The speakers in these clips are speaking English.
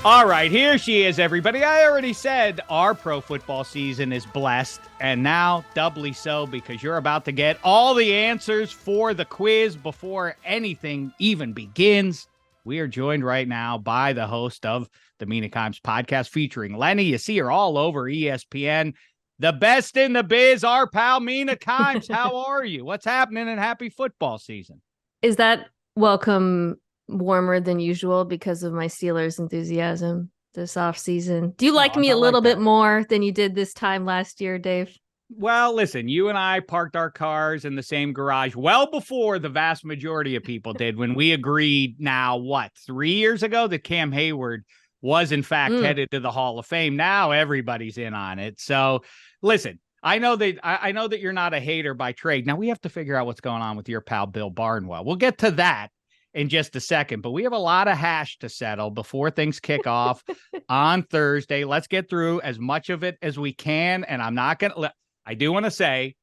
All right, here she is, everybody. I already said our pro football season is blessed, and now doubly so because you're about to get all the answers for the quiz before anything even begins. We are joined right now by the host of the Mina Kimes podcast featuring Lenny. You see her all over ESPN. The best in the biz, our pal Mina Kimes. How are you? What's happening, and happy football season? Is that welcome warmer than usual because of my Steelers enthusiasm this offseason? Do you like me a little bit more than you did this time last year, Dave? Well, listen, you and I parked our cars in the same garage well before the vast majority of people did when we agreed now, 3 years ago that Cam Hayward was in fact headed to the Hall of Fame. Now everybody's in on it. So listen, I know that you're not a hater by trade. Now we have to figure out what's going on with your pal Bill Barnwell. We'll get to that in just a second, but we have a lot of hash to settle before things kick off on Thursday. Let's get through as much of it as we can. And I do want to say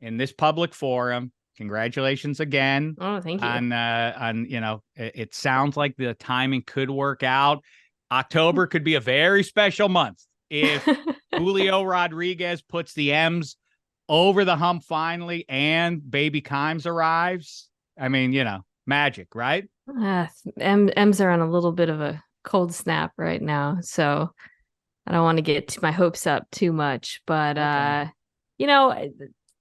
in this public forum, congratulations again. Oh, thank you. It sounds like the timing could work out. October could be a very special month if Julio Rodriguez puts the M's over the hump finally and baby Kimes arrives. I mean, magic, right? M's are on a little bit of a cold snap right now, so I don't want to get my hopes up too much. But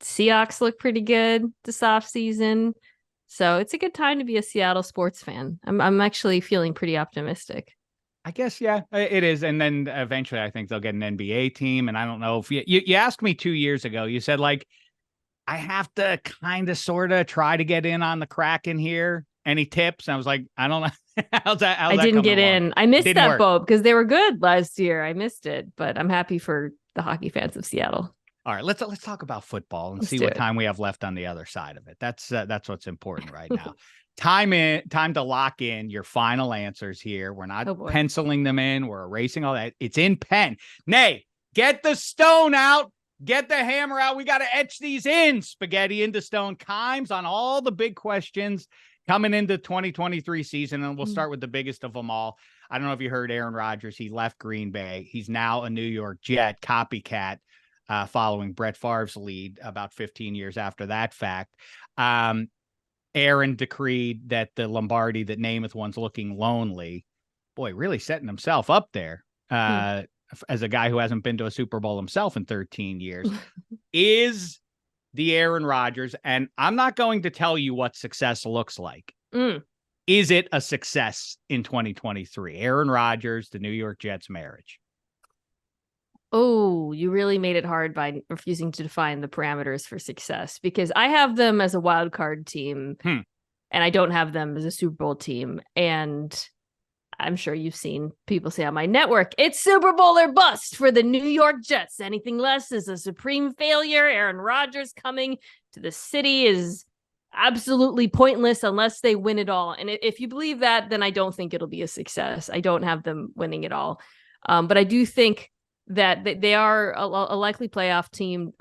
Seahawks look pretty good this offseason, so it's a good time to be a Seattle sports fan. I'm actually feeling pretty optimistic. I guess, yeah, it is. And then eventually I think they'll get an NBA team. And I don't know if you asked me 2 years ago, you said, I have to kind of sort of try to get in on the Kraken here. Any tips? I was like, I don't know. I didn't get in. I missed that boat because they were good last year. I missed it, but I'm happy for the hockey fans of Seattle. All right, let's talk about football and see what time we have left on the other side of it. That's what's important right now. Time to lock in your final answers here. We're not penciling them in. We're erasing all that. It's in pen. Nay, get the stone out. Get the hammer out. We got to etch these in. Spaghetti into stone. Kimes on all the big questions coming into 2023 season. And we'll start with the biggest of them all. I don't know if you heard Aaron Rodgers. He left Green Bay. He's now a New York Jet copycat following Brett Favre's lead about 15 years after that fact. Aaron decreed that the Lombardi that nameth one's looking lonely. Boy, really setting himself up there as a guy who hasn't been to a Super Bowl himself in 13 years. Is the Aaron Rodgers, and I'm not going to tell you what success looks like. Is it a success in 2023? Aaron Rodgers, the New York Jets marriage. Oh, you really made it hard by refusing to define the parameters for success, because I have them as a wild card team and I don't have them as a Super Bowl team. And I'm sure you've seen people say on my network, it's Super Bowl or bust for the New York Jets. Anything less is a supreme failure. Aaron Rodgers coming to the city is absolutely pointless unless they win it all. And if you believe that, then I don't think it'll be a success. I don't have them winning it all. But I do think that they are a likely playoff team,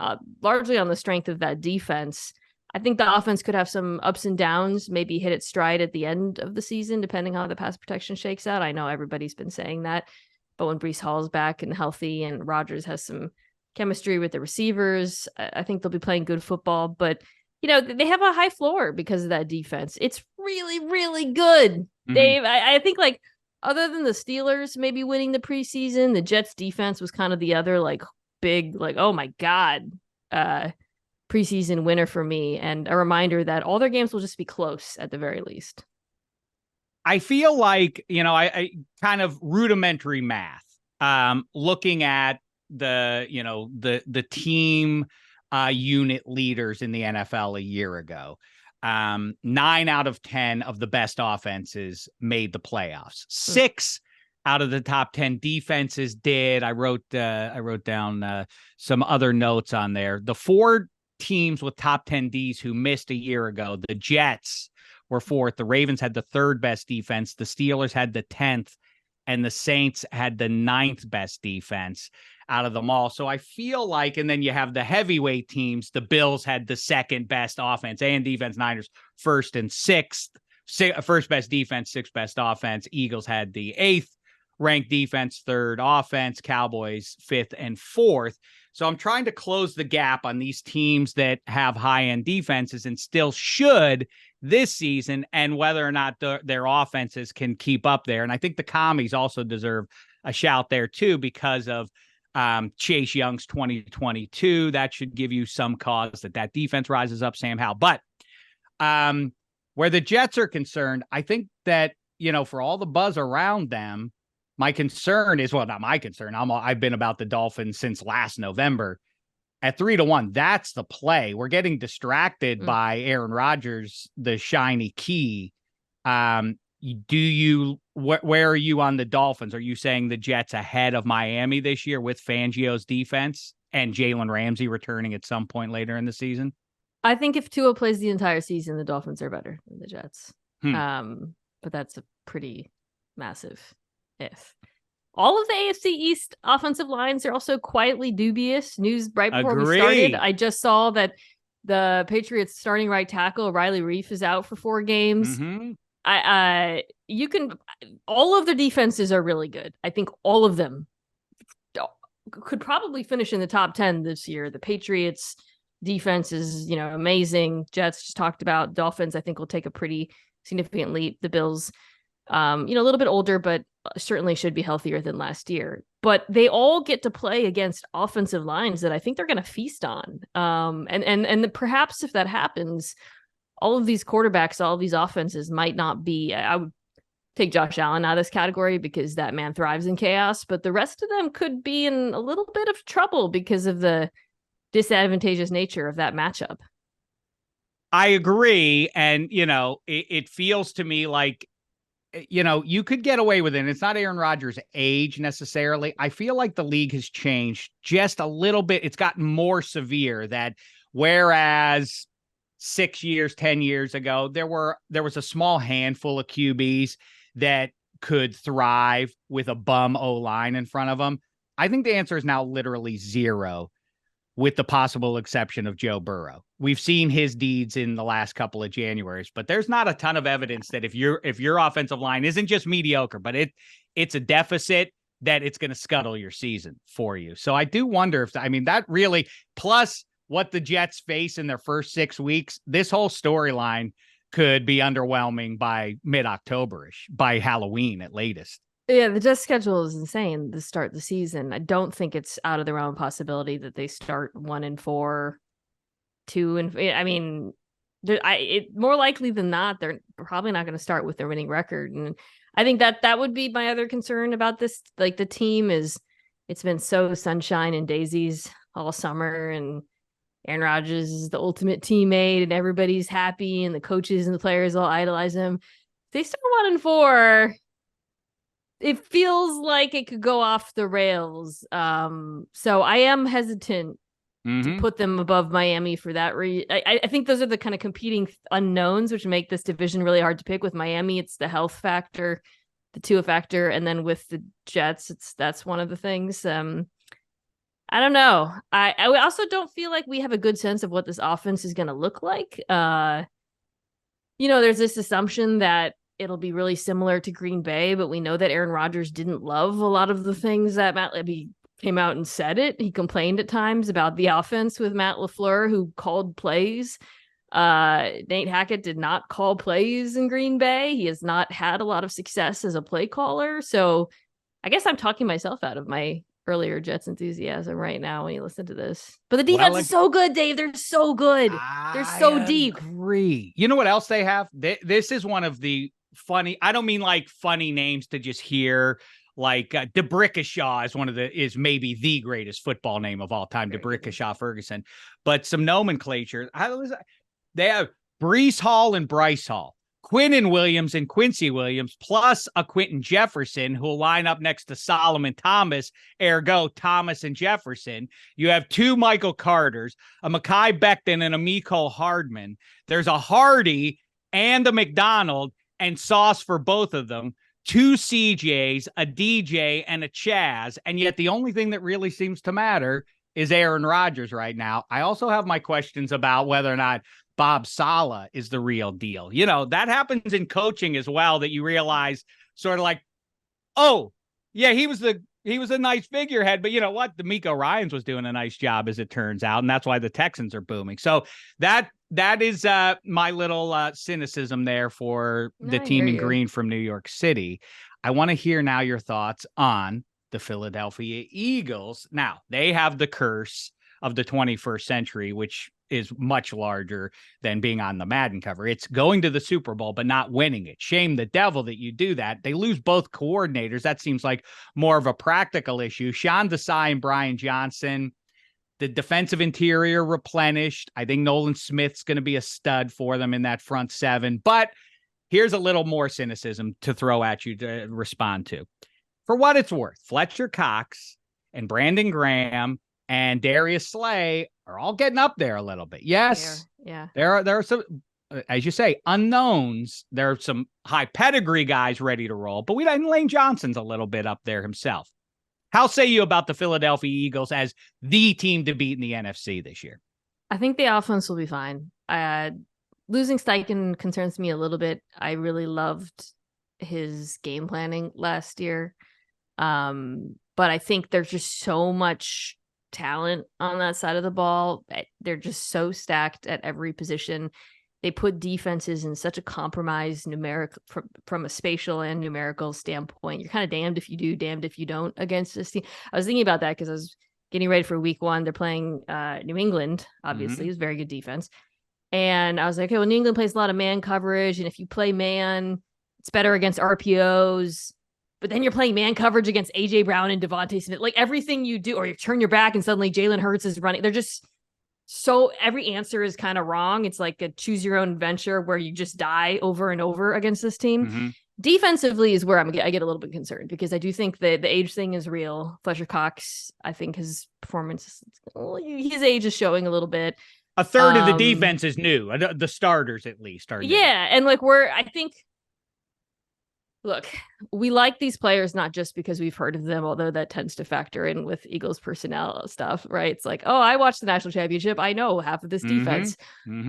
largely on the strength of that defense. I think the offense could have some ups and downs, maybe hit its stride at the end of the season, depending how the pass protection shakes out. I know everybody's been saying that, but when Breece Hall's back and healthy and Rodgers has some chemistry with the receivers, I think they'll be playing good football. But, they have a high floor because of that defense. It's really, really good, Dave. I think other than the Steelers maybe winning the preseason, the Jets defense was kind of the other big, oh my God, preseason winner for me. And a reminder that all their games will just be close at the very least. I feel like, I kind of rudimentary math, looking at the team unit leaders in the NFL a year ago. 9 out of 10 of the best offenses made the playoffs. 6 out of the top 10 defenses did. I wrote down some other notes on there. The 4 teams with top 10 Ds who missed a year ago, the Jets were 4th. The Ravens had the 3rd best defense. The Steelers had the 10th, and the Saints had the 9th best defense out of them all. So I feel like, and then you have the heavyweight teams. The Bills had the 2nd best offense and defense. Niners 1st and 6th. 1st best defense, 6th best offense. Eagles had the 8th ranked defense third, offense, Cowboys fifth and fourth. So I'm trying to close the gap on these teams that have high-end defenses and still should this season, and whether or not their offenses can keep up there. And I think the Commies also deserve a shout there too, because of Chase Young's 2022. That should give you some cause that defense rises up, Sam Howell. But where the Jets are concerned, I think that, for all the buzz around them, my concern is, well, not my concern. I've been about the Dolphins since last November. At 3-1, that's the play. We're getting distracted by Aaron Rodgers, the shiny key. Where are you on the Dolphins? Are you saying the Jets ahead of Miami this year with Fangio's defense and Jalen Ramsey returning at some point later in the season? I think if Tua plays the entire season, the Dolphins are better than the Jets. But that's a pretty massive if. All of the AFC East offensive lines are also quietly dubious. News right before we started, I just saw that the Patriots starting right tackle Riley Reif is out for 4 games. All of the defenses are really good. I think all of them could probably finish in the top 10 this year. The Patriots defense is, amazing. Jets just talked about. Dolphins, I think, will take a pretty significant leap. The Bills, a little bit older, but certainly should be healthier than last year. But they all get to play against offensive lines that I think they're going to feast on. And perhaps if that happens, all of these quarterbacks, all of these offenses might not be. I would take Josh Allen out of this category because that man thrives in chaos. But the rest of them could be in a little bit of trouble because of the disadvantageous nature of that matchup. I agree. And, it feels to me like, you could get away with it. It's not Aaron Rodgers' age necessarily. I feel like the league has changed just a little bit. It's gotten more severe that whereas 6 years, 10 years ago, there was a small handful of QBs that could thrive with a bum O-line in front of them. I think the answer is now literally 0, with the possible exception of Joe Burrow. We've seen his deeds in the last couple of Januaries, but there's not a ton of evidence that if your offensive line isn't just mediocre, but it's a deficit, that it's going to scuttle your season for you. So I do wonder if, that really, plus what the Jets face in their first 6 weeks, this whole storyline could be underwhelming by mid-October-ish, by Halloween at latest. Yeah, the Jets schedule is insane to start the season. I don't think it's out of the realm of possibility that they start 1-4, 2. More likely than not, they're probably not going to start with their winning record. And I think that would be my other concern about this. Like, the team it's been so sunshine and daisies all summer, and Aaron Rodgers is the ultimate teammate, and everybody's happy, and the coaches and the players all idolize him. If they start 1-4. It feels like it could go off the rails. So I am hesitant to put them above Miami for that reason. I think those are the kind of competing unknowns, which make this division really hard to pick. With Miami, it's the health factor, the Tua factor, and then with the Jets, that's one of the things. I don't know. I also don't feel like we have a good sense of what this offense is going to look like. There's this assumption that it'll be really similar to Green Bay, but we know that Aaron Rodgers didn't love a lot of the things that Matt Libby came out and said it. He complained at times about the offense with Matt LaFleur, who called plays. Nate Hackett did not call plays in Green Bay. He has not had a lot of success as a play caller. So I guess I'm talking myself out of my earlier Jets enthusiasm right now when you listen to this. But the defense is so good, Dave. They're so good. They're so deep. Agree. You know what else they have? This is one of the funny, I don't mean like funny names to just hear, like DeBrickashaw is maybe the greatest football name of all time, DeBrickashaw Ferguson. But some nomenclature. They have Brees Hall and Bryce Hall, Quinnen Williams and Quincy Williams, plus a Quentin Jefferson who will line up next to Solomon Thomas, ergo Thomas and Jefferson. You have 2 Michael Carters, a Mekhi Becton and a Mecole Hardman. There's a Hardy and a McDonald, and sauce for both of them, 2 CJs, a DJ, and a Chaz. And yet the only thing that really seems to matter is Aaron Rodgers right now. I also have my questions about whether or not Bob Saleh is the real deal. That happens in coaching as well, that you realize sort of like, oh, Yeah, he was a nice figurehead, but you know what? D'Amico Ryans was doing a nice job, as it turns out, and that's why the Texans are booming. So that is my little cynicism there for the I team hear in you. green from New York City. I want to hear now your thoughts on the Philadelphia Eagles. Now, they have the curse of the 21st century, which is much larger than being on the Madden cover. It's going to the Super Bowl, but not winning it. Shame the devil that you do that. They lose both coordinators. That seems like more of a practical issue. Sean Desai and Brian Johnson, the defensive interior replenished. I think Nolan Smith's going to be a stud for them in that front seven. But here's a little more cynicism to throw at you to respond to. For what it's worth, Fletcher Cox and Brandon Graham and Darius Slay are all getting up there a little bit. Yes, yeah. there are some, as you say, unknowns. There are some high pedigree guys ready to roll, but Lane Johnson's a little bit up there himself. How say you about the Philadelphia Eagles as the team to beat in the NFC this year? I think the offense will be fine. Losing Steichen concerns me a little bit. I really loved his game planning last year. But I think there's just so much talent on that side of the ball. They're just so stacked at every position. They put defenses in such a compromised numeric from a spatial and numerical standpoint. You're kind of damned if you do, damned if you don't against this team. I was thinking about that because I was getting ready for week one. They're playing New England, obviously. It's very good defense. And I was like, okay, well, New England plays a lot of man coverage. And if you play man, it's better against RPOs. But then you're playing man coverage against A.J. Brown and Devontae Smith. Like everything you do, or you turn your back and suddenly Jalen Hurts is running. They're just so every answer is kind of wrong. It's like a choose your own adventure where you just die over and over against this team. Defensively is where I get a little bit concerned because I do think that the age thing is real. Fletcher Cox, I think his performance, his age is showing a little bit. A third of the defense is new. The starters, at least, are new. Yeah, and like look, we like these players not just because we've heard of them, although that tends to factor in with Eagles personnel stuff, right? It's like, oh, I watched the national championship. I know half of this defense.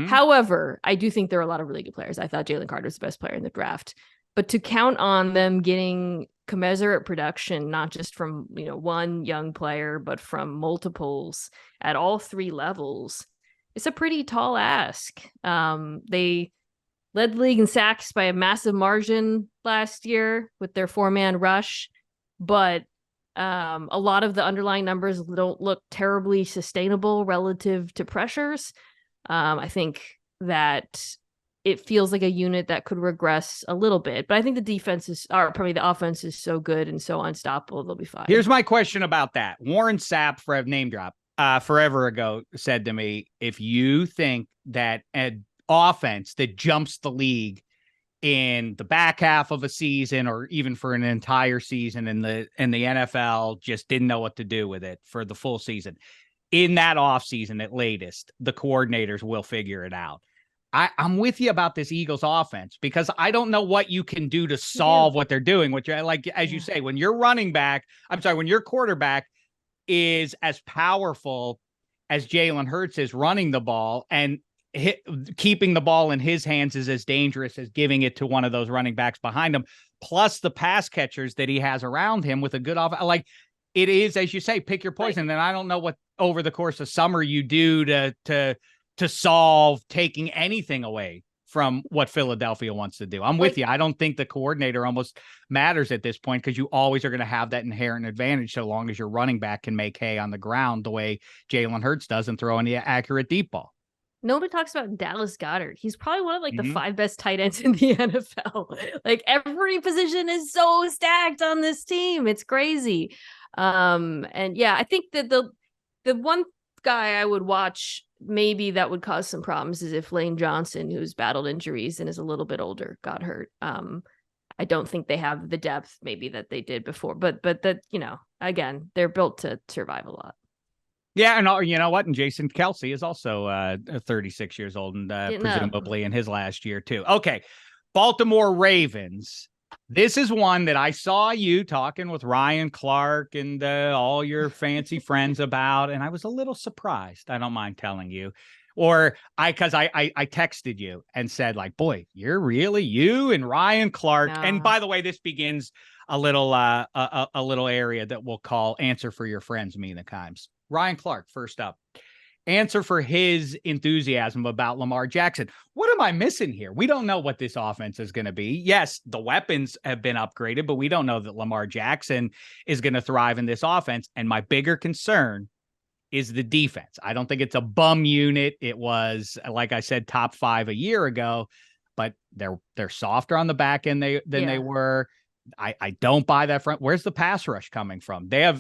However, I do think there are a lot of really good players. I thought Jalen Carter was the best player in the draft. But to count on them getting commensurate production, not just from one young player, but from multiples at all three levels, it's a pretty tall ask. They led the league in sacks by a massive margin last year with their 4-man rush, but a lot of the underlying numbers don't look terribly sustainable relative to pressures. I think that it feels like a unit that could regress a little bit, but I think the offense is so good and so unstoppable, they'll be fine. Here's my question about that. Warren Sapp, for a name drop, forever ago said to me, if you think that an offense that jumps the league in the back half of a season or even for an entire season in the NFL just didn't know what to do with it for the full season, in that offseason at latest, the coordinators will figure it out. I'm with you about this Eagles offense because I don't know what you can do to solve what they're doing, which I like, as you say, when your quarterback is as powerful as Jalen Hurts is running the ball, and keeping the ball in his hands is as dangerous as giving it to one of those running backs behind him, plus the pass catchers that he has around him with a good offense. Like, it is, as you say, pick your poison. And I don't know what over the course of summer you do to solve taking anything away from what Philadelphia wants to do. I'm with you. I don't think the coordinator almost matters at this point because you always are going to have that inherent advantage so long as your running back can make hay on the ground the way Jalen Hurts does and throw any accurate deep ball. Nobody talks about Dallas Goedert. He's probably one of the 5 best tight ends in the NFL. Like every position is so stacked on this team. It's crazy. And yeah, I think that the one guy I would watch maybe that would cause some problems is if Lane Johnson, who's battled injuries and is a little bit older, got hurt. I don't think they have the depth maybe that they did before, but that, again, they're built to survive a lot. Yeah, and you know what? And Jason Kelsey is also 36 years old and presumably in his last year too. Okay, Baltimore Ravens. This is one that I saw you talking with Ryan Clark and all your fancy friends about, and I was a little surprised. I don't mind telling you. Or I texted you and said, like, boy, you're really you and Ryan Clark. No. And by the way, this begins a little area that we'll call answer for your friends, Mina Kimes. Ryan Clark, first up. Answer for his enthusiasm about Lamar Jackson. What am I missing here? We don't know what this offense is going to be. Yes, the weapons have been upgraded, but we don't know that Lamar Jackson is going to thrive in this offense. And my bigger concern is the defense. I don't think it's a bum unit. It was, like I said, top 5 a year ago, but they're softer on the back end than they were. I don't buy that front. Where's the pass rush coming from? They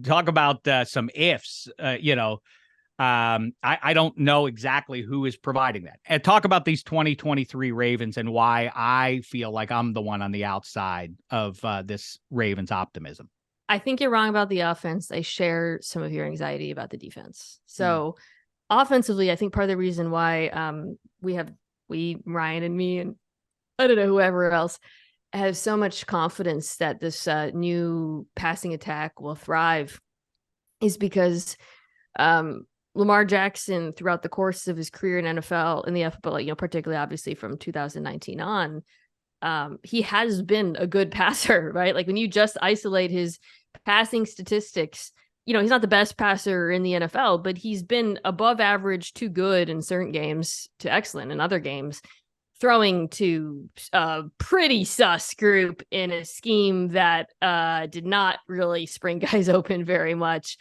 talk about some ifs, I don't know exactly who is providing that. And talk about these 2023 Ravens and why I feel like I'm the one on the outside of this Ravens optimism. I think you're wrong about the offense. I share some of your anxiety about the defense. So offensively, I think part of the reason why Ryan and me, and I don't know, whoever else, have so much confidence that this new passing attack will thrive is because Lamar Jackson, throughout the course of his career in NFL, in the NFL, particularly obviously from 2019 on, he has been a good passer, right? Like when you just isolate his passing statistics, he's not the best passer in the NFL, but he's been above average to good in certain games to excellent in other games, throwing to a pretty sus group in a scheme that did not really spring guys open very much.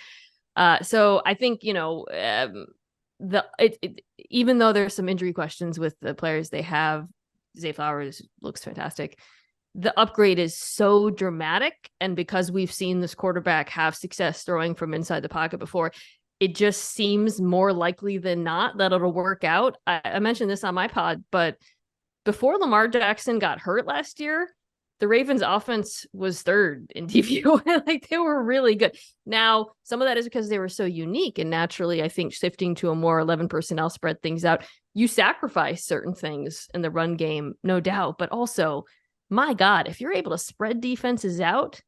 So I think, even though there's some injury questions with the players they have, Zay Flowers looks fantastic. The upgrade is so dramatic. And because we've seen this quarterback have success throwing from inside the pocket before, it just seems more likely than not that it'll work out. I mentioned this on my pod, but before Lamar Jackson got hurt last year, the Ravens offense was third in DVOA. Like they were really good. Now, some of that is because they were so unique, and naturally, I think shifting to a more 11 personnel spread things out, you sacrifice certain things in the run game, no doubt. But also, my God, if you're able to spread defenses out,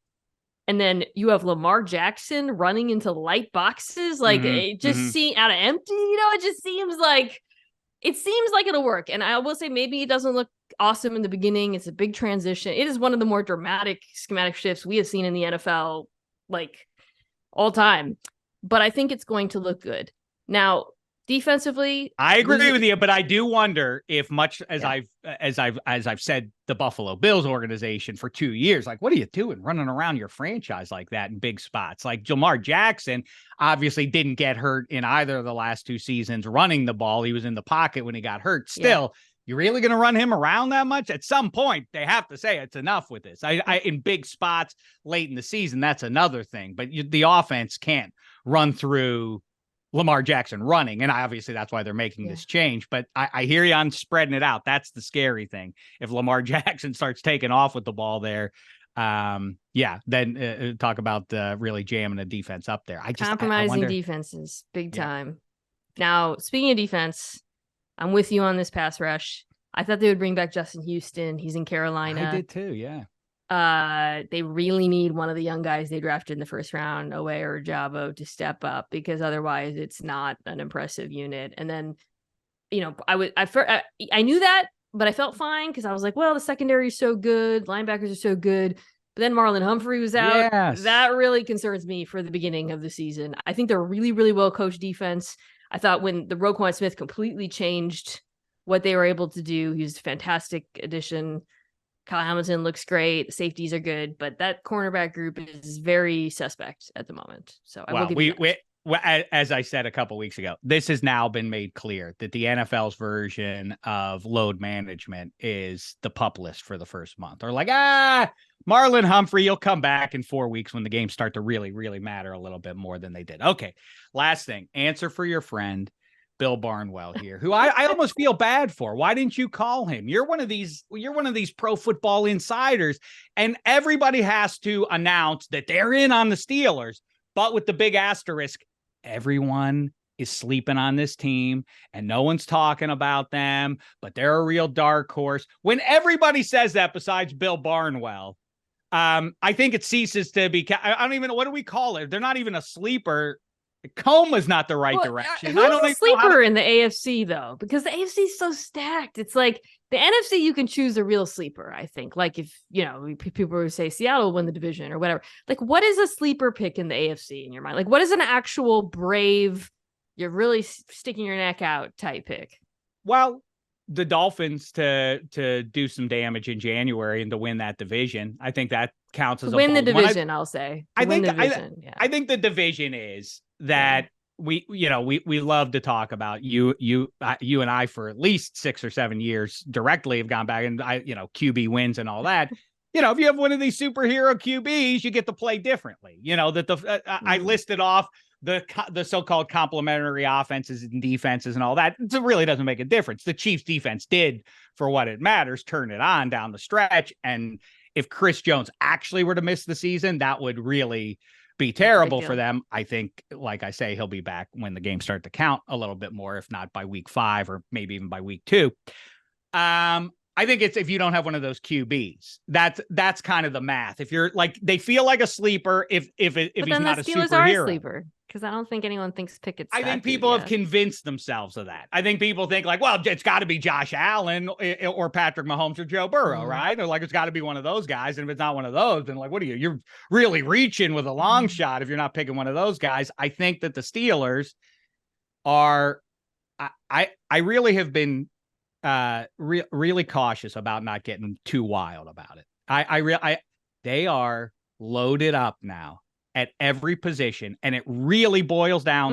and then you have Lamar Jackson running into light boxes, like it just seems out of empty, it just seems like it'll work. And I will say maybe it doesn't look awesome in the beginning. It's a big transition. It is one of the more dramatic schematic shifts we have seen in the NFL, like all time. But I think it's going to look good. Now, defensively, I agree with you, but I do wonder if, much as I've said, the Buffalo Bills organization for 2 years, like, what are you doing running around your franchise like that in big spots? Like Lamar Jackson obviously didn't get hurt in either of the last 2 seasons running the ball. He was in the pocket when he got hurt. Still, you're really going to run him around that much? At some point, they have to say it's enough with this. I in big spots late in the season, that's another thing. But the offense can't run through Lamar Jackson running. And obviously that's why they're making this change. But I hear you on spreading it out. That's the scary thing. If Lamar Jackson starts taking off with the ball there, then talk about really jamming the defense up there. Compromising defenses big time. Now, speaking of defense, I'm with you on this pass rush. I thought they would bring back Justin Houston. He's in Carolina. I did too, yeah. They really need one of the young guys they drafted in the first round, Owe or Jabo, to step up, because otherwise it's not an impressive unit. And then, I knew that, but I felt fine because I was like, well, the secondary is so good, linebackers are so good. But then Marlon Humphrey was out. Yes. That really concerns me for the beginning of the season. I think they're a really, really well coached defense. I thought when the Roquan Smith completely changed what they were able to do, he was a fantastic addition. Kyle Hamilton looks great. Safeties are good, but that cornerback group is very suspect at the moment. So I will give you that. As I said a couple weeks ago, this has now been made clear that the NFL's version of load management is the PUP list for the first month. Or like, Marlon Humphrey, you'll come back in 4 weeks when the games start to really, really matter a little bit more than they did. Okay, last thing, answer for your friend Bill Barnwell here, who I almost feel bad for. Why didn't you call him? You're one of these pro football insiders, and everybody has to announce that they're in on the Steelers, but with the big asterisk, everyone is sleeping on this team and no one's talking about them, but they're a real dark horse. When everybody says that besides Bill Barnwell, I think it ceases to be, I don't even know, what do we call it? They're not even a sleeper. Coma's not the right direction. Who's a sleeper in the AFC though? Because the AFC is so stacked. It's like the NFC, you can choose a real sleeper, I think. Like if, people would say Seattle will win the division or whatever. Like what is a sleeper pick in the AFC in your mind? Like what is an actual brave, you're really sticking your neck out type pick? Well, the Dolphins to do some damage in January and to win that division. I think that counts as a win the bold one. I'll say. I think the division, I think the division is that we love to talk about you and I for at least 6 or 7 years directly have gone back and QB wins and all that. If you have one of these superhero QBs, you get to play differently. I listed off the so-called complementary offenses and defenses and all that. It really doesn't make a difference. The Chiefs defense did, for what it matters, turn it on down the stretch. And if Chris Jones actually were to miss the season, that would really be terrible for them. I think, like I say, he'll be back when the games start to count a little bit more, if not by week 5 or maybe even by week 2. I think it's if you don't have one of those QBs, that's kind of the math. If you're like, they feel like a sleeper if he's not a superhero. Are a sleeper. Because I don't think anyone thinks Pickett's. I think people have convinced themselves of that. I think people think like, well, it's got to be Josh Allen or Patrick Mahomes or Joe Burrow, right? Or like, it's got to be one of those guys. And if it's not one of those, then like, what are you? You're really reaching with a long shot if you're not picking one of those guys. I think that the Steelers are. I really have been really cautious about not getting too wild about it. They are loaded up now at every position, and it really boils down,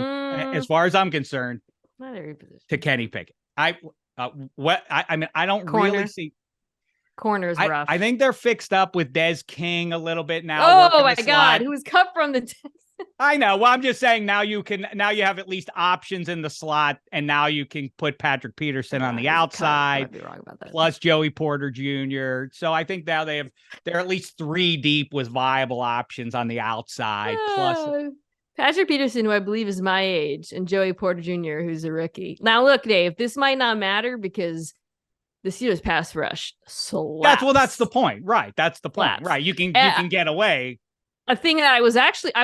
as far as I'm concerned, not every position, to Kenny Pickett. I don't really see corners rough. I think they're fixed up with Des King a little bit now. Oh my God, who was cut from the I know. Well, I'm just saying now you have at least options in the slot, and now you can put Patrick Peterson on the outside, be wrong about that. plus Joey Porter Jr. So I think now they're at least 3 deep with viable options on the outside. Plus Patrick Peterson, who I believe is my age, and Joey Porter Jr., who's a rookie. Now, look, Dave, this might not matter because the Steelers pass rush slaps. That's the point, right? That's the point, right? You can get away. A thing that I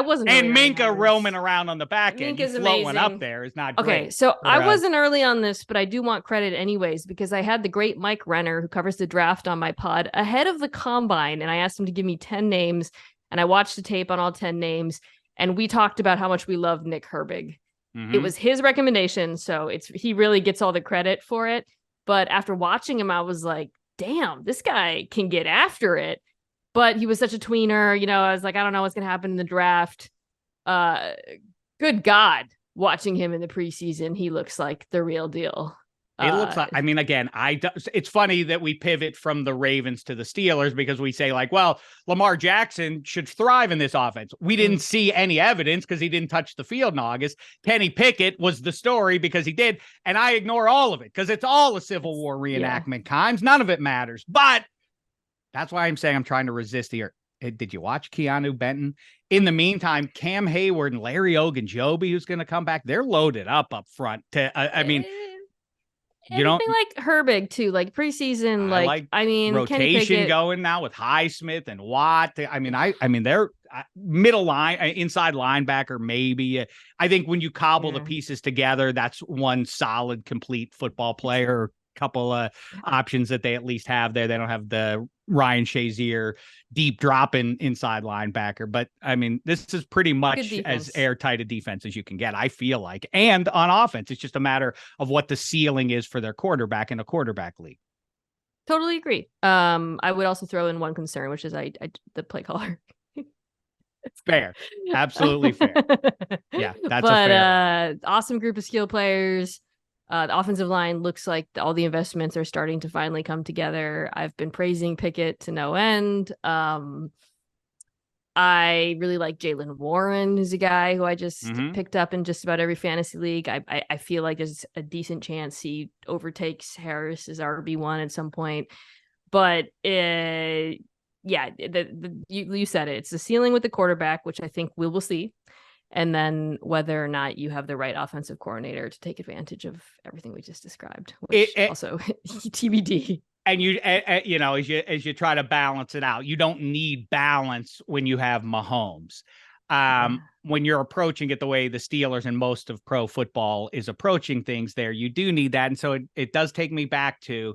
wasn't. And Minka roaming around on the back end, Minka's floating amazing. up there is not great. Okay, so I wasn't early on this, but I do want credit anyways, because I had the great Mike Renner, who covers the draft on my pod, ahead of the combine, and I asked him to give me 10 names, and I watched the tape on all 10 names, and we talked about how much we love Nick Herbig. It was his recommendation, so he really gets all the credit for it. But after watching him, I was like, damn, this guy can get after it. But he was such a tweener, I was like, I don't know what's going to happen in the draft. Good God, watching him in the preseason, he looks like the real deal. It looks like, again, it's funny that we pivot from the Ravens to the Steelers because we say like, well, Lamar Jackson should thrive in this offense. We didn't see any evidence because he didn't touch the field in August. Kenny Pickett was the story because he did. And I ignore all of it because it's all a Civil War reenactment, Kimes. None of it matters. But that's why I'm saying I'm trying to resist here. Did you watch Keanu Benton? In the meantime, Cam Hayward and Larry Ogunjobi, who's going to come back, they're loaded up front. You don't like Herbig too, like preseason, rotation Kenny Pickett going now with Highsmith and Watt. They're middle line, inside linebacker, maybe. I think when you cobble the pieces together, that's one solid, complete football player. Couple of options that they at least have there. They don't have the Ryan Shazier deep drop inside linebacker, but this is pretty much as airtight a defense as you can get, I feel like. And on offense, it's just a matter of what the ceiling is for their quarterback in a quarterback league. Totally agree. I would also throw in one concern, which is the play caller. Fair. Absolutely fair. Yeah, that's a fair. Awesome group of skill players. The offensive line looks like all the investments are starting to finally come together. I've been praising Pickett to no end. I really like Jaylen Warren, who's a guy who I just picked up in just about every fantasy league. I feel like there's a decent chance he overtakes Harris as RB1 at some point. But you said it. It's the ceiling with the quarterback, which I think we will see. And then whether or not you have the right offensive coordinator to take advantage of everything we just described, which also TBD. And as you try to balance it out, you don't need balance when you have Mahomes. When you're approaching it the way the Steelers and most of pro football is approaching things there, you do need that. And so it does take me back to,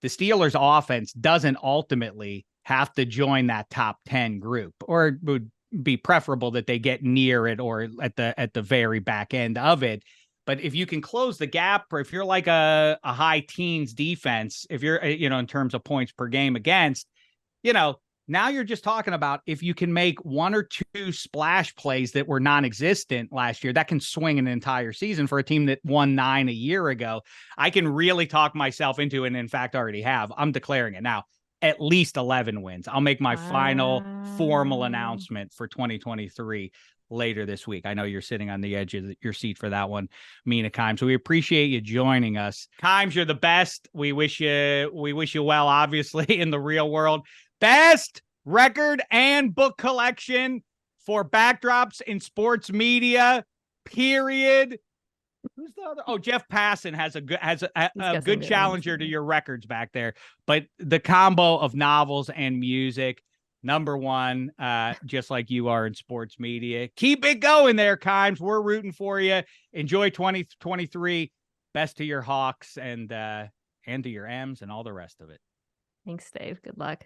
the Steelers offense doesn't ultimately have to join that top 10 group, or it would be preferable that they get near it or at the very back end of it. But if you can close the gap, or if you're like a high teens defense, if you're, in terms of points per game against, now you're just talking about if you can make one or two splash plays that were non-existent last year, that can swing an entire season for a team that won 9 a year ago. I can really talk myself into it, and in fact, already have. I'm declaring it now. At least 11 wins. I'll make my final formal announcement for 2023 later this week. I know you're sitting on the edge of your seat for that one, Mina Kimes. So we appreciate you joining us. Kimes, you're the best. We wish you well, obviously, in the real world. Best record and book collection for backdrops in sports media, period. Who's the other? Oh, Jeff Passan has a good challenger to your records back there. But the combo of novels and music, number one, just like you are in sports media. Keep it going there, Kimes. We're rooting for you. Enjoy 2023. Best to your Hawks and to your M's and all the rest of it. Thanks, Dave. Good luck.